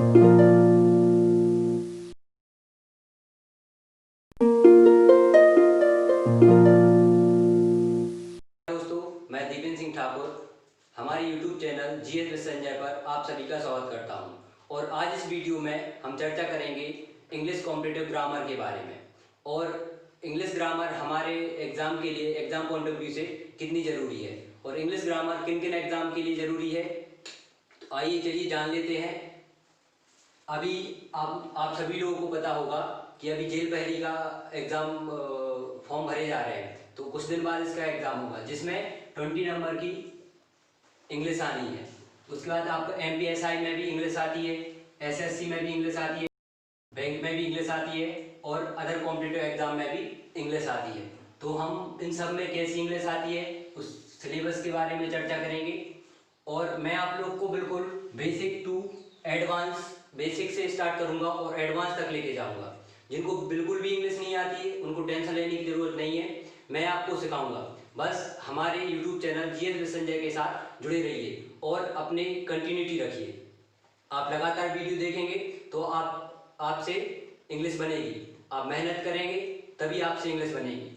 दोस्तों, मैं दीपेन सिंह ठाकुर हमारे YouTube channel GS with Sanjay पर आप सभी का स्वागत करता हूं। और आज इस वीडियो में हम चर्चा करेंगे इंग्लिश कॉम्पिटिटिव ग्रामर के बारे में और इंग्लिश ग्रामर हमारे एग्जाम के लिए एग्जाम पॉइंट ऑफ व्यू से कितनी ज़रूरी है और इंग्लिश ग्रामर किन किन एग्जाम के लिए ज़रूरी है। तो आइए चलिए जान लेते हैं। अभी आप सभी लोगों को पता होगा कि अभी जेल पहरी का एग्ज़ाम फॉर्म भरे जा रहे हैं, तो कुछ दिन बाद इसका एग्ज़ाम होगा जिसमें 20 नंबर की इंग्लिश आनी है। उसके बाद आपको MPSI में भी इंग्लिश आती है, SSC में भी इंग्लिश आती है, बैंक में भी इंग्लिश आती है और अदर कॉम्पिटिटिव एग्जाम में भी इंग्लिश आती है। तो हम इन सब में कैसी इंग्लिश आती है उस सिलेबस के बारे में चर्चा करेंगे और मैं आप लोग को बिल्कुल बेसिक टू एडवांस, बेसिक से स्टार्ट करूंगा और एडवांस तक लेके जाऊंगा। जिनको बिल्कुल भी इंग्लिश नहीं आती है उनको टेंशन लेने की ज़रूरत नहीं है, मैं आपको सिखाऊंगा। बस हमारे YouTube channel GS with Sanjay के साथ जुड़े रहिए और अपने कंटिन्यूटी रखिए। आप लगातार वीडियो देखेंगे तो आपसे इंग्लिश बनेगी। आप मेहनत करेंगे तभी आपसे इंग्लिश बनेगी।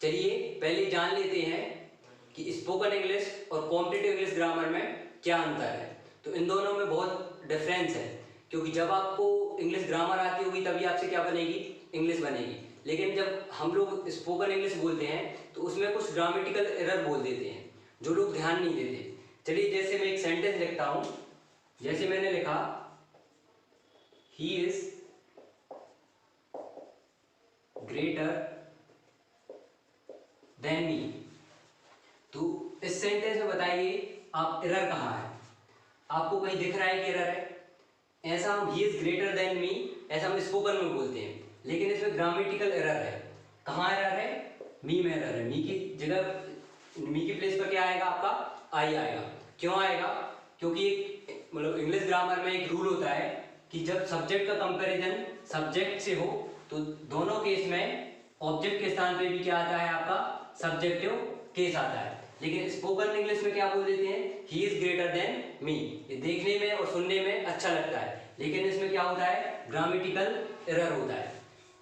चलिए पहले जान लेते हैं कि स्पोकन इंग्लिश और कॉम्पिटिटिव इंग्लिश ग्रामर में क्या अंतर है। तो इन दोनों में बहुत डिफरेंस है, क्योंकि जब आपको इंग्लिश ग्रामर आती होगी तभी आपसे क्या बनेगी, इंग्लिश बनेगी। लेकिन जब हम लोग स्पोकन इंग्लिश बोलते हैं तो उसमें कुछ ग्रामेटिकल एरर बोल देते हैं जो लोग ध्यान नहीं देते। चलिए जैसे मैं एक सेंटेंस लिखता हूं, जैसे मैंने लिखा he is greater than me. तो इस सेंटेंस में बताइए आप एरर कहाँ है, आपको कहीं दिख रहा है कि एरर है? ऐसा हम he is greater than me ऐसा हम स्पोकन में बोलते हैं, लेकिन इसमें ग्रामेटिकल एरर है। कहाँ एरर है? मी में एरर है। मी की जगह, मी की प्लेस पर क्या आएगा आपका? आई आएगा। क्यों आएगा? क्योंकि मतलब इंग्लिश ग्रामर में एक रूल होता है कि जब सब्जेक्ट का कंपैरिजन सब्जेक्ट से हो तो दोनों केस में ऑब्जेक्ट के स्थान पे भी क्या आता है आपका? सब्जेक्टिव केस आता है। लेकिन स्पोकन इंग्लिश में क्या बोल देते हैं? He is greater than me. ये देखने में और सुनने में अच्छा लगता है, लेकिन इसमें क्या होता है? ग्रामेटिकल एरर होता है।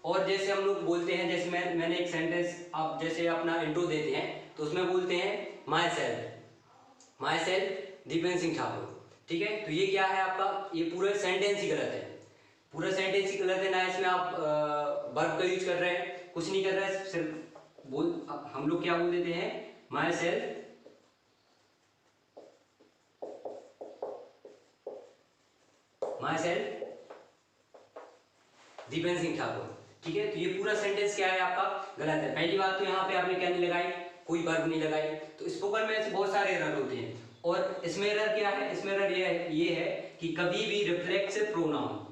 और जैसे हम लोग बोलते हैं, जैसे मैंने एक सेंटेंस, आप जैसे अपना इंट्रो देते हैं तो उसमें बोलते हैं माई सेल्फ दीपेन सिंह ठाकुर। ठीक है, तो ये क्या है आपका? ये पूरा सेंटेंस ही गलत है, पूरा सेंटेंस ही गलत है। ना इसमें आप वर्ब का यूज कर रहे हैं, कुछ नहीं कर रहे हैं, सिर्फ हम लोग क्या बोल देते हैं? Myself Dipen Singh Thakur. ठीक है, तो ये पूरा सेंटेंस क्या है आपका? गलत है। पहली बात तो यहाँ पे आपने क्या नहीं लगाई? कोई वर्ब नहीं लगाई। तो स्पोकन में ऐसे बहुत सारे एरर होते हैं और इसमें एरर क्या है? इसमें एरर ये है कि कभी भी रिफ्लेक्सिव प्रोनाउन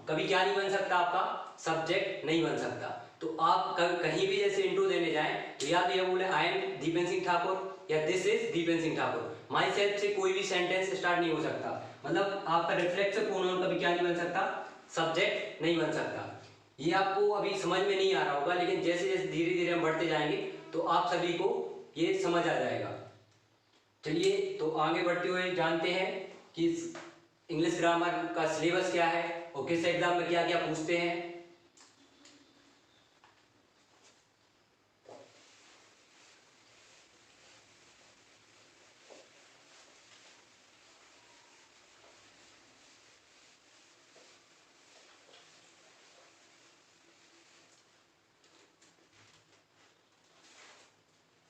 कभी क्या नहीं बन सकता आपका? सब्जेक्ट नहीं बन सकता। तो आप कहीं भी जैसे इंट्रो देने जाएं तो या तो ये बोले आई एम दीपेन सिंह ठाकुर या this is Dipen Singh Thakur. Myself से कोई भी सेंटेंस स्टार्ट नहीं हो सकता। मतलब आपका रिफ्लेक्सिव प्रोनाउन कभी क्या नहीं बन सकता? सब्जेक्ट नहीं बन सकता। ये आपको अभी समझ में नहीं आ रहा होगा, लेकिन जैसे जैसे धीरे धीरे हम बढ़ते जाएंगे तो आप सभी को ये समझ आ जाएगा। चलिए तो आगे बढ़ते हुए जानते हैं कि इंग्लिश ग्रामर का सिलेबस क्या है और किस एग्जाम में क्या क्या पूछते हैं।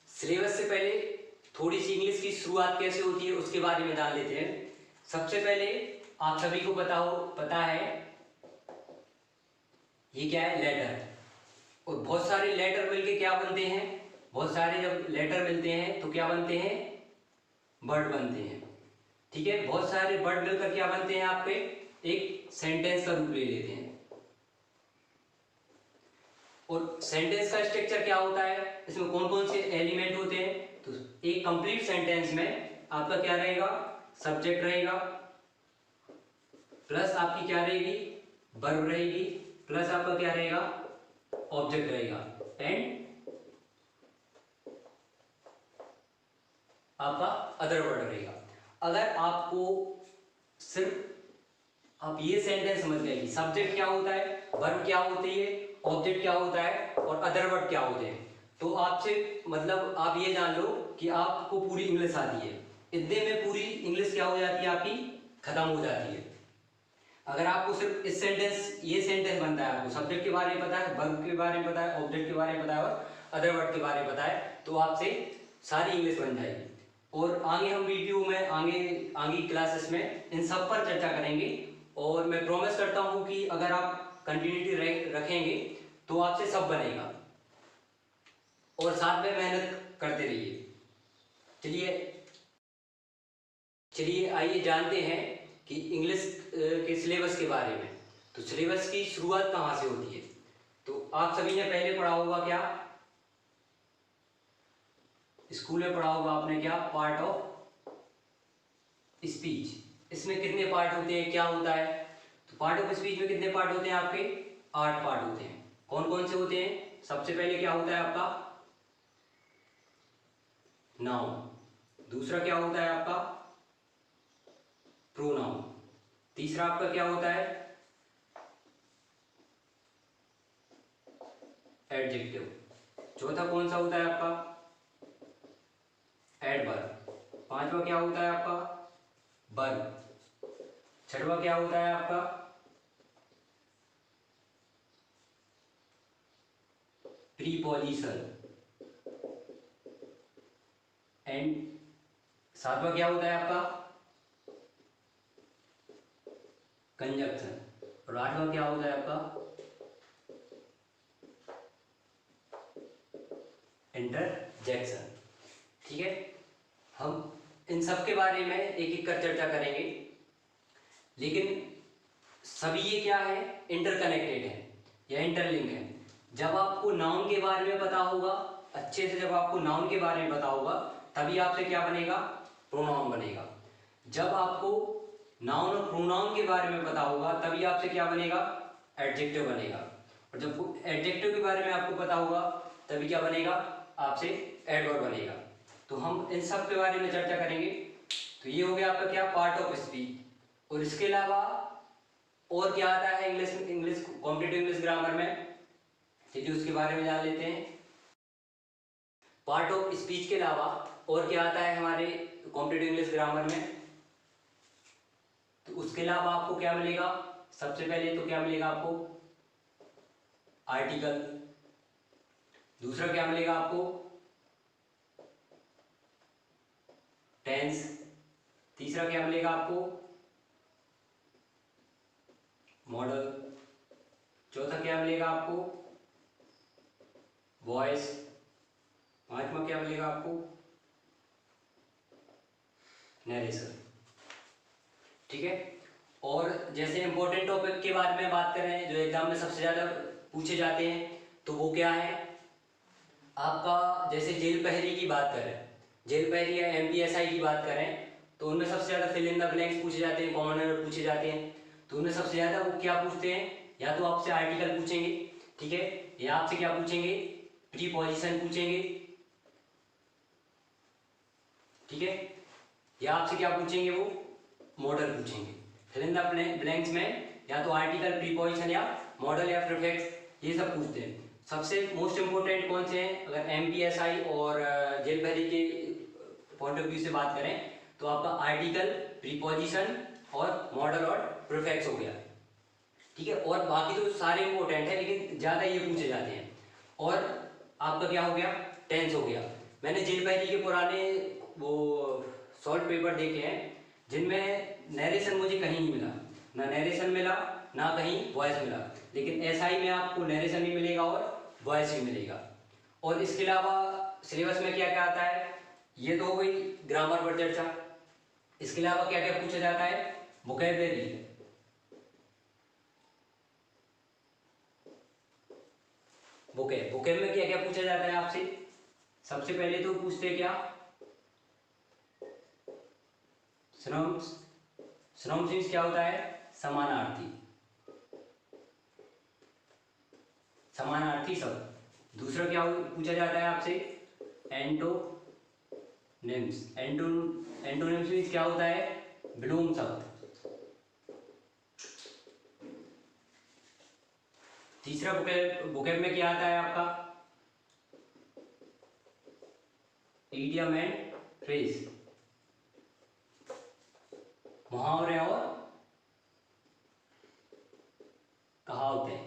सिलेबस से पहले थोड़ी सी इंग्लिश की शुरुआत कैसे होती है उसके बारे में जान लेते हैं। सबसे पहले आप सभी को पता है ये क्या है? लेटर। और बहुत सारे लेटर मिलके क्या बनते हैं? बहुत सारे जब लेटर मिलते हैं तो क्या बनते हैं? वर्ड बनते हैं। ठीक है, बहुत सारे वर्ड मिलकर क्या बनते हैं आपके? एक सेंटेंस का रूप ले लेते हैं। और सेंटेंस का स्ट्रक्चर क्या होता है, इसमें कौन कौन से एलिमेंट होते हैं? तो एक कंप्लीट सेंटेंस में आपका क्या रहेगा? सब्जेक्ट रहेगा, प्लस आपकी क्या रहेगी? वर्ब रहेगी, प्लस आपका क्या रहेगा? ऑब्जेक्ट रहेगा। एंड आपका अदर वर्ड रहेगा। अगर आपको सिर्फ आप ये सेंटेंस समझ गए कि सब्जेक्ट क्या होता है, वर्ब क्या होती है, ऑब्जेक्ट क्या होता है और अदर वर्ड क्या होते हैं, तो आपसे मतलब आप ये जान लो कि आपको पूरी इंग्लिश आती है। इतने में पूरी इंग्लिश क्या हो जाती है आपकी, खत्म हो जाती है। अगर आपको सिर्फ इस सेंटेंस ये सेंटेंस बनता है, आपको सब्जेक्ट के बारे में पता है, वर्ब के बारे में पता है, ऑब्जेक्ट के बारे में पता है और अदर वर्ड के बारे में पता है, तो आपसे सारी इंग्लिश बन जाएगी। और आगे हम वीडियो में आगे आगे क्लासेस में इन सब पर चर्चा करेंगे। और मैं प्रॉमिस करता हूँ कि अगर आप कंटिन्यूटी रखेंगे तो आपसे सब बनेगा। और साथ में मेहनत करते रहिए। चलिए चलिए आइए जानते हैं कि इंग्लिश के सिलेबस के बारे में। तो सिलेबस की शुरुआत कहाँ से होती है, तो आप सभी ने पहले पढ़ा होगा, क्या स्कूल में पढ़ा होगा आपने, क्या पार्ट ऑफ स्पीच। इसमें कितने पार्ट होते हैं, क्या होता है, तो पार्ट ऑफ स्पीच में कितने पार्ट होते हैं आपके, 8 पार्ट होते हैं। कौन कौन से होते हैं, सबसे पहले क्या होता है आपका नाउन, दूसरा क्या होता है आपका प्रोनाउन, तीसरा आपका क्या होता है एडजेक्टिव, चौथा कौन सा होता है आपका एडवर्ब, पांचवा क्या होता है आपका वर्ब, छठवा क्या होता है आपका प्रीपोजिशन, एंड सातवां क्या होता है आपका कंजक्शन, और आठवां क्या होता है आपका इंटरजेक्शन। ठीक है, हम इन सब के बारे में एक एक कर चर्चा करेंगे, लेकिन सभी ये क्या है, इंटरकनेक्टेड है या इंटरलिंक है। जब आपको नाउन के बारे में पता होगा अच्छे से, जब आपको नाउन के बारे में पता होगा तभी आपसे क्या बनेगा, प्रोनाउन बनेगा। जब आपको नाउन और प्रोनाउन के बारे में पता होगा तभी आपसे क्या बनेगा, एडजेक्टिव बनेगा। और जब एडजेक्टिव के बारे में आपको पता होगा तभी क्या बनेगा, आपसे एडवर्ब बनेगा। तो हम इन सब के बारे में चर्चा करेंगे। तो ये हो गया आपका क्या, पार्ट ऑफ स्पीच। और इसके अलावा और क्या आता है English English competitive English grammar में, चलिए उसके बारे में जान लेते हैं। पार्ट ऑफ स्पीच के अलावा और क्या आता है हमारे कॉम्पिटिटिव इंग्लिश ग्रामर में, तो उसके अलावा आपको क्या मिलेगा, सबसे पहले तो क्या मिलेगा आपको आर्टिकल, दूसरा क्या मिलेगा आपको टेंस, तीसरा क्या मिलेगा आपको मॉडल, चौथा क्या मिलेगा आपको वॉइस, पांचवा क्या मिलेगा आपको नरेशन। ठीक है, और जैसे इंपॉर्टेंट टॉपिक के बारे में बात करें जो एग्जाम में सबसे ज्यादा पूछे जाते हैं, तो वो क्या है आपका, जैसे जेल पहरी की बात करें, जेल पहरी या एमपीएसआई की बात करें, तो उनमें सबसे ज्यादा फिल इन द ब्लैंक्स पूछे जाते हैं, कॉमन एरर पूछे जाते हैं। तो उनमें सबसे ज्यादा वो क्या पूछते हैं, या तो आपसे आर्टिकल पूछेंगे, ठीक है, या आपसे क्या पूछेंगे प्रीपोजिशन पूछेंगे, ठीक है, या आपसे क्या पूछेंगे वो मॉडल पूछेंगे। फिल इन द ब्लैंक्स में या तो आर्टिकल, प्रीपोजिशन या मॉडल या प्रीफिक्स, ये सब पूछते हैं। सबसे मोस्ट इंपोर्टेंट कौन से हैं, अगर एमपीएसआई और जेल पहरी के पॉइंट ऑफ व्यू से बात करें तो आपका आर्टिकल, प्रीपोजिशन और मॉडल और प्रीफिक्स हो गया। ठीक है, और बाकी तो सारे इंपॉर्टेंट है लेकिन ज़्यादा ये पूछे जाते हैं। और आपका क्या हो गया, टेंस हो गया। मैंने जेल पहरी के पुराने वो सॉल्व पेपर देखे हैं जिनमें नरेशन मुझे कहीं नहीं मिला, ना नरेशन मिला ना कहीं वॉइस मिला, लेकिन एसआई में आपको नरेशन भी मिलेगा और वॉइस भी मिलेगा। और इसके अलावा सिलेबस में क्या क्या आता है, ये तो हो गई ग्रामर पर चर्चा। इसके अलावा क्या क्या पूछा जाता है, वोकैबुलरी, वोकैब में क्या क्या पूछा जाता है आपसे, सबसे पहले तो पूछते क्या सिनोनिम्स, सिनोनिम्स क्या होता है समानार्थी, समानार्थी शब्द। दूसरा क्या पूछा जाता है आपसे एंटोनिम, नेम्स। एंटोनिम्स मीन्स क्या होता है? विलोम शब्द। तीसरा वोकैब में क्या आता है आपका? इडियम एंड फ्रेज, मुहावरे और कहावतें।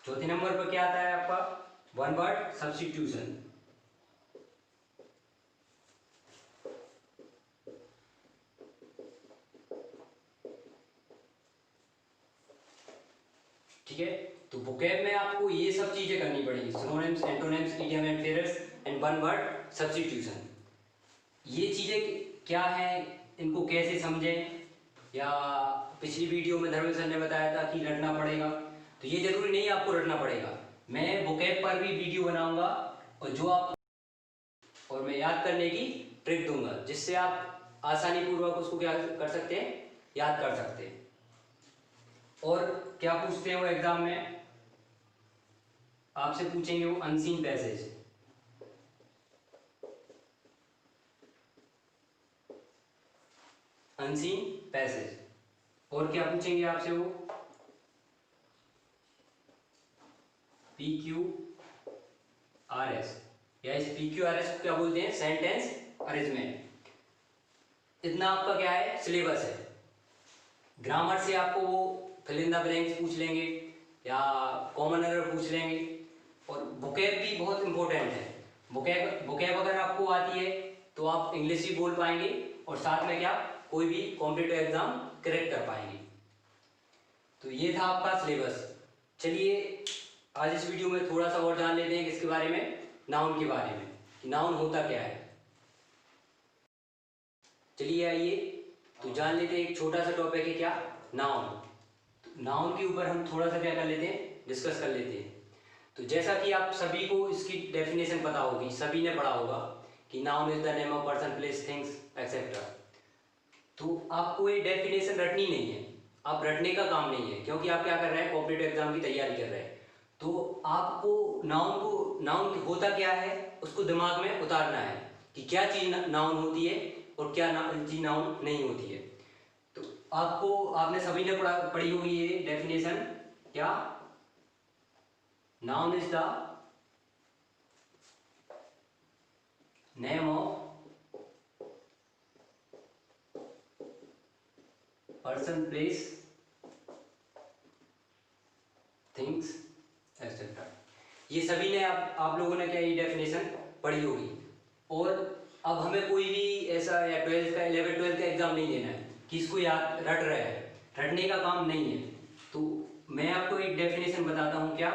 चौथे नंबर पर क्या आता है आपका? One word substitution. ठीक है, तो वोकैब में आपको ये सब चीजें करनी पड़ेगी, synonyms, antonyms, idiom and phrase and one word substitution. ये चीजें क्या है, इनको कैसे समझें, या पिछली वीडियो में धर्मेंद्र सर ने बताया था कि रटना पड़ेगा, तो ये जरूरी नहीं आपको रटना पड़ेगा। मैं वोकैब पर भी वीडियो बनाऊंगा और मैं याद करने की ट्रिक दूंगा, जिससे आप आसानी पूर्वक उसको क्या कर सकते हैं, याद कर सकते हैं। और क्या पूछते हैं वो एग्जाम में? आपसे पूछेंगे वो अनसीन पैसेज। Unseen passage. और क्या पूछेंगे आपसे वो? PQRS, या इस PQRS को क्या बोलते हैं? Sentence arrangement. इतना आपका क्या है, सिलेबस है। ग्रामर से आपको वो फिल इन द ब्लैंक्स पूछ लेंगे या कॉमन एरर पूछ लेंगे। और वोकैब भी बहुत इंपॉर्टेंट है। वोकैब अगर आपको आती है तो आप इंग्लिश भी बोल पाएंगे और साथ में क्या, कोई भी कॉम्पिटिटिव एग्जाम क्रैक कर पाएंगे। तो ये था आपका सिलेबस। चलिए आज इस वीडियो में थोड़ा सा और जान लेते हैं किसके बारे में, नाउन के बारे में, कि नाउन होता क्या है। चलिए आइए तो जान लेते हैं, एक छोटा सा टॉपिक है क्या, नाउन। नाउन के ऊपर हम थोड़ा सा क्या कर लेते हैं, डिस्कस कर लेते हैं। तो जैसा कि आप सभी को इसकी डेफिनेशन पता होगी, सभी ने पढ़ा होगा कि noun is the name of person, place, things etcetera. तो आपको ये डेफिनेशन रटनी नहीं है, आप रटने का काम नहीं है, क्योंकि आप क्या कर रहे हैं, कॉम्पिटिटिव एग्जाम की तैयारी कर रहे हैं। तो आपको नाउन होता क्या है उसको दिमाग में उतारना है कि क्या चीज नाउन होती है और क्या चीज नाउन नहीं होती है। तो आपने सभी ने पढ़ी होगी ये डेफिनेशन, क्या, noun is the name of person, place, things etcetera. ये सभी ने आप लोगों ने क्या ये डेफिनेशन पढ़ी होगी। और अब हमें कोई भी ऐसा या 12th का 11 12 का एग्जाम नहीं देना है कि इसको याद रट रहे हैं, रटने का काम नहीं है। तो मैं आपको एक डेफिनेशन बताता हूं, क्या,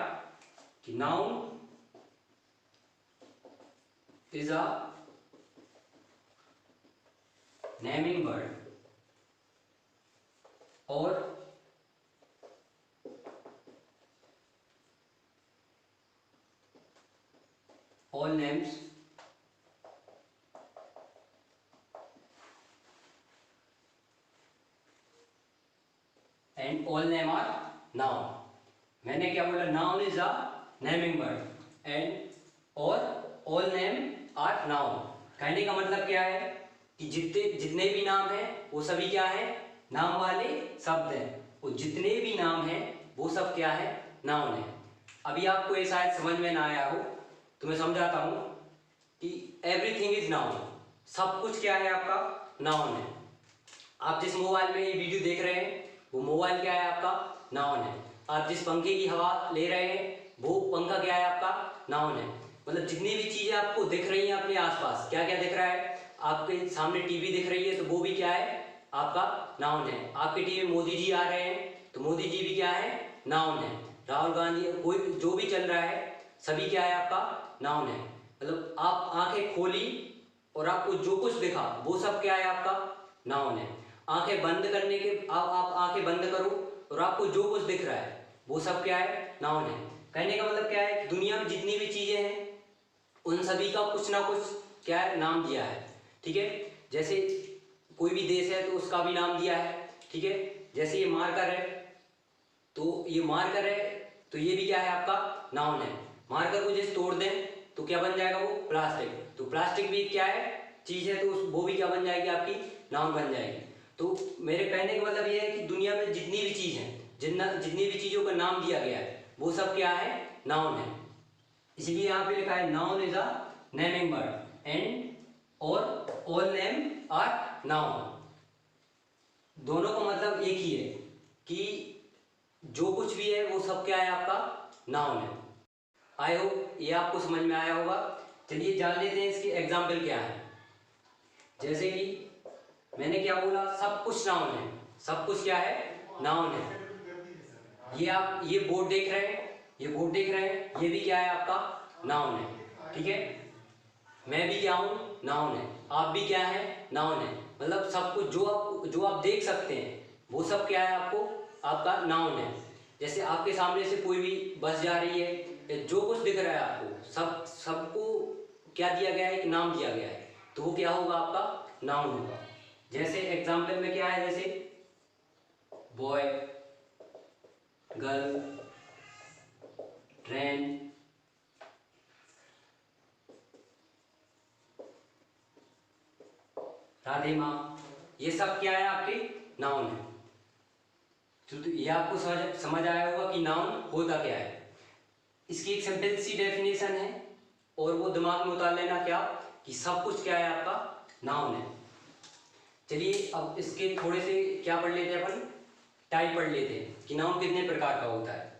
कि noun is a naming word और all names and all name are noun। मैंने क्या बोला, noun is a naming word and और ऑल नेम आर नाउन। कहने का मतलब क्या है कि जितने भी नाम हैं वो सभी क्या है, नाम वाले शब्द हैं, और जितने भी नाम हैं वो सब क्या है, नाउन है। अभी आपको ये शायद समझ में ना आया हो तो मैं समझाता हूं कि एवरीथिंग इज नाउन। सब कुछ क्या है, आपका नाउन है। आप जिस मोबाइल में ये वीडियो देख रहे हैं वो मोबाइल क्या है, आपका नाउन है। आप जिस पंखे की हवा ले रहे हैं वो पंखा क्या है, आपका नाउन है। मतलब जितनी भी चीजें आपको दिख रही हैं अपने आसपास, क्या क्या दिख रहा है, आपके सामने टीवी दिख रही है तो वो भी क्या है, आपका नाउन है। आपके टीवी में मोदी जी आ रहे हैं तो मोदी जी भी क्या है, नाउन है। राहुल गांधी, कोई जो भी चल रहा है सभी क्या है, आपका नाउन है। मतलब आप आंखें खोली और आपको जो कुछ दिखा वो सब क्या है, आपका नाउन है। आंखें बंद करने के आप आंखें बंद करो और आपको जो कुछ दिख रहा है वो सब क्या है, नाउन है। कहने का मतलब क्या है कि दुनिया में जितनी भी चीजें हैं उन सभी का कुछ ना कुछ क्या है, नाम दिया है। ठीक है, जैसे कोई भी देश है तो उसका भी नाम दिया है। ठीक है, जैसे ये मार्कर है तो ये मार्कर है तो ये भी क्या है, आपका नाउन है। मार्कर को जैसे तोड़ दें तो क्या बन जाएगा वो, प्लास्टिक। तो प्लास्टिक भी क्या है, चीज़ है, तो वो भी क्या बन जाएगी, आपकी नाउन बन जाएगी। तो मेरे कहने का मतलब ये है कि दुनिया में जितनी भी चीज़ हैं, जितनी भी चीज़ों का नाम दिया गया है वो सब क्या है, नाउन है। इसलिए यहाँ पे लिखा है noun is a naming word and और ऑल नेम आर नाउन। दोनों का मतलब एक ही है कि जो कुछ भी है वो सब क्या है, आपका नाउन है। आई होप ये आपको समझ में आया होगा। चलिए जान लेते हैं इसके एग्जाम्पल क्या है। जैसे कि मैंने क्या बोला, सब कुछ नाउन है। सब कुछ क्या है, नाउन है। ये आप ये बोर्ड देख रहे हैं, ये बोर्ड देख रहे हैं, ये भी क्या है, आपका नाउन है। ठीक है, मैं भी क्या हूँ, नाउन है। आप भी क्या है, नाउन है। मतलब सब कुछ जो आप देख सकते हैं वो सब क्या है, आपको आपका नाउन है। जैसे आपके सामने से कोई भी बस जा रही है, जो कुछ दिख रहा है आपको, सबको क्या दिया गया है, एक नाम दिया गया है, तो वो क्या होगा, आपका नाउन होगा। जैसे एग्जाम्पल में क्या है, जैसे बॉय, गर्ल, ट्रेन, राधे माँ, ये सब क्या है, आपके नाउन है। तो ये आपको समझ आया होगा कि नाउन होता क्या है। इसकी एक सिंपल सी डेफिनेशन है और वो दिमाग में उतार लेना क्या, कि सब कुछ क्या है, आपका नाउन है। चलिए अब इसके थोड़े से क्या पढ़ लेते हैं, अपन टाइप पढ़ लेते हैं कि नाउन कितने प्रकार का होता है।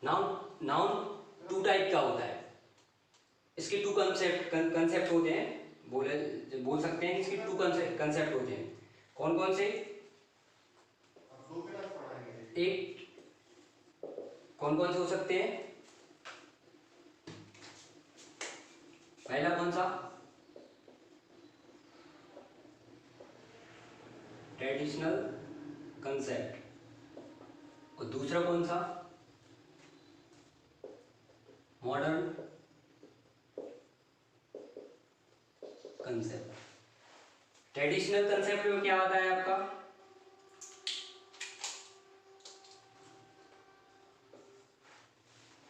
नाउन नाउन टू टाइप का होता है। इसके टू कंसेप्ट होते हैं, बोल सकते हैं इसके टू कंसेप्ट होते हैं। कौन कौन से, एक कौन कौन से हो सकते हैं, पहला कौन सा, ट्रेडिशनल कंसेप्ट, और दूसरा कौन सा, मॉडर्न कंसेप्ट। ट्रेडिशनल कंसेप्ट में क्या होता है आपका,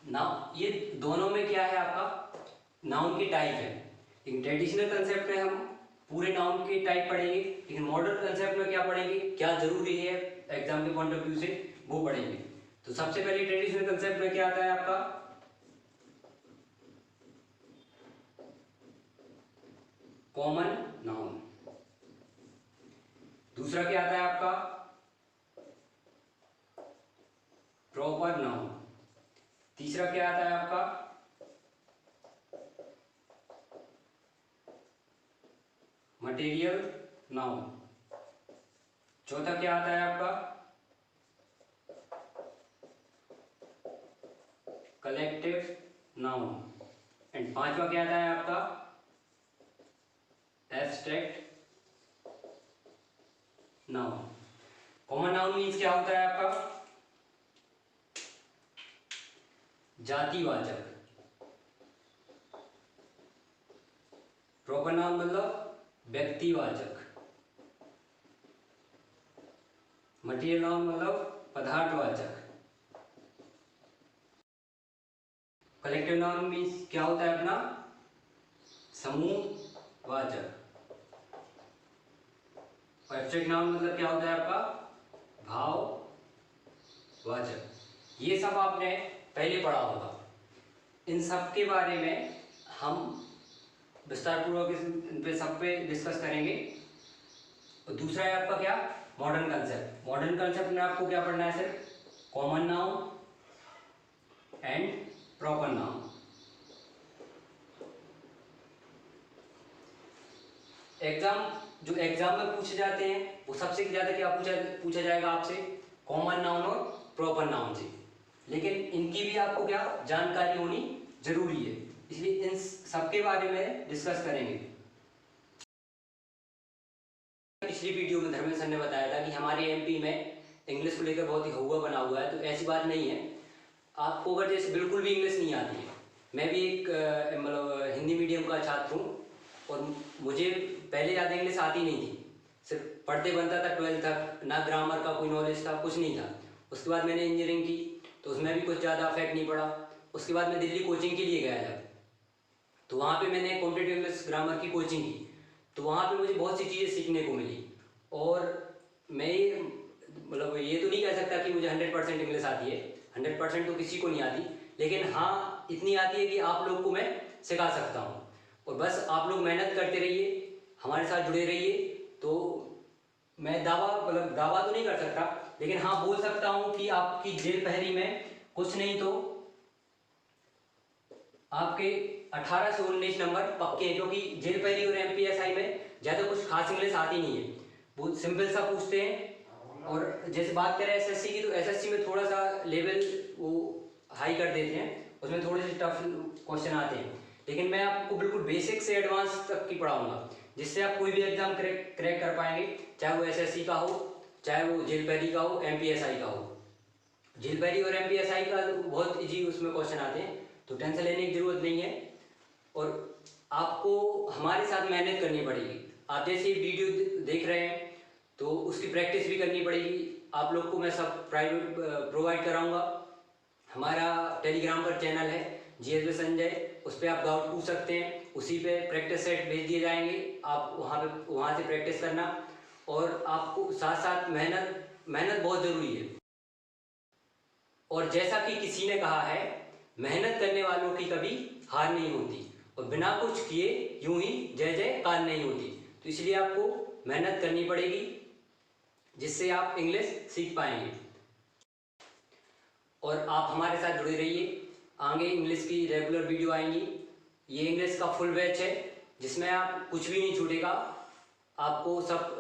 नाउन, ये दोनों में क्या है, आपका नाउन की टाइप है। लेकिन ट्रेडिशनल कंसेप्ट में हम पूरे नाउन की टाइप पढ़ेंगे, लेकिन मॉडर्न कंसेप्ट में क्या पढ़ेंगे, क्या जरूरी है एग्जाम के पॉइंट ऑफ व्यू से, वो पढ़ेंगे। तो सबसे पहले ट्रेडिशनल कंसेप्ट में क्या आता है, आपका कॉमन नाउन। दूसरा क्या आता है, आपका प्रॉपर नाउन। तीसरा क्या आता है, आपका मटेरियल नाउन। चौथा क्या आता है, आपका कलेक्टिव नाउन। एंड पांचवा क्या आता है, आपका abstract noun. Common noun means क्या होता है, आपका जातिवाचक। प्रॉपर नाउन मतलब व्यक्तिवाचक। मटेरियल नाउन मतलब पदार्थवाचक। कलेक्टिव नाउन मीन्स क्या होता है, अपना समूहवाचक। और एब्स्ट्रैक्ट नाउन मतलब क्या होता है, आपका भाववाचक। ये सब आपने पहले पढ़ा होगा। इन सब के बारे में हम विस्तारपूर्वक इन पे सब पे डिस्कस करेंगे। और दूसरा है आपका क्या, मॉडर्न कंसेप्ट। मॉडर्न कंसेप्ट में आपको क्या पढ़ना है, सिर्फ common noun and proper noun. Exam में पूछे जाते हैं वो सबसे ज़्यादा क्या पूछा जाएगा आपसे, कॉमन नाउन और प्रॉपर नाउन से। लेकिन इनकी भी आपको क्या जानकारी होनी जरूरी है, इसलिए इन सबके बारे में डिस्कस करेंगे। पिछली वीडियो में धर्मेंद्र सर ने बताया था कि हमारे एमपी में इंग्लिश को लेकर बहुत ही हुआ बना हुआ है, तो ऐसी बात नहीं है। आपको अगर जैसे बिल्कुल भी इंग्लिश नहीं आती है, मैं भी एक मतलब हिंदी मीडियम का छात्र हूँ और मुझे पहले ज़्यादा इंग्लिश आती नहीं थी, सिर्फ पढ़ते बनता था 12th तक, ना ग्रामर का कोई नॉलेज था, कुछ नहीं था। उसके बाद मैंने इंजीनियरिंग की तो उसमें भी कुछ ज़्यादा इफेक्ट नहीं पड़ा। उसके बाद मैं दिल्ली कोचिंग के लिए गया जब, तो वहाँ पे मैंने कॉम्पिटिटिव इंग्लिश ग्रामर की कोचिंग की, तो वहाँ पे मुझे बहुत सी चीज़ें सीखने को मिली। और मैं ये मतलब ये तो नहीं कह सकता कि मुझे 100% इंग्लिश आती है, 100% तो किसी को नहीं आती, लेकिन हाँ इतनी आती है कि आप लोग को मैं सिखा सकता हूँ। और बस आप लोग मेहनत करते रहिए, हमारे साथ जुड़े रहिए। तो मैं दावा तो नहीं कर सकता, लेकिन हाँ बोल सकता हूँ कि आपकी जेल पहरी में कुछ नहीं तो आपके 18 से 19 नंबर पक्के हैं, क्योंकि जेल पहरी और एमपीएसआई में ज़्यादा कुछ खास इंग्लिश आती नहीं है, बहुत सिंपल सा पूछते हैं। और जैसे बात करें एसएससी की, तो एसएससी में थोड़ा सा लेवल वो हाई कर देते हैं, उसमें थोड़े से टफ क्वेश्चन आते हैं, लेकिन मैं आपको बिल्कुल बेसिक से एडवांस तक की पढ़ाऊंगा, जिससे आप कोई भी एग्जाम क्रैक कर पाएंगे, चाहे वो एसएससी का हो, चाहे वो जेल पहरी का हो, एमपीएसआई का हो। जेल पहरी और एमपीएसआई का बहुत इजी उसमें क्वेश्चन आते हैं, तो टेंशन लेने की जरूरत नहीं है। और आपको हमारे साथ मेहनत करनी पड़ेगी। आप जैसे वीडियो देख रहे हैं तो उसकी प्रैक्टिस भी करनी पड़ेगी। आप लोग को मैं सब प्राइवेट प्रोवाइड कराऊंगा। हमारा टेलीग्राम पर चैनल है जीएस विद संजय, उस पर आप डाउट पूछ सकते हैं, उसी पे प्रैक्टिस सेट भेज दिए जाएंगे, आप वहाँ से प्रैक्टिस करना। और आपको साथ साथ मेहनत बहुत ज़रूरी है। और जैसा कि किसी ने कहा है, मेहनत करने वालों की कभी हार नहीं होती, और बिना कुछ किए यूं ही जय जयकार नहीं होती। तो इसलिए आपको मेहनत करनी पड़ेगी, जिससे आप इंग्लिश सीख पाएंगे। और आप हमारे साथ जुड़े रहिए, आगे इंग्लिश की रेगुलर वीडियो आएंगी। ये इंग्लिश का फुल बैच है, जिसमें आप कुछ भी नहीं छूटेगा, आपको सब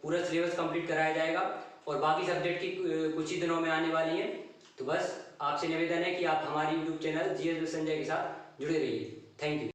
पूरा सिलेबस कंप्लीट कराया जाएगा। और बाकी सब्जेक्ट की कुछ ही दिनों में आने वाली है। तो बस आपसे निवेदन है कि आप हमारी YouTube channel GS with Sanjay के साथ जुड़े रहिए। Thank you.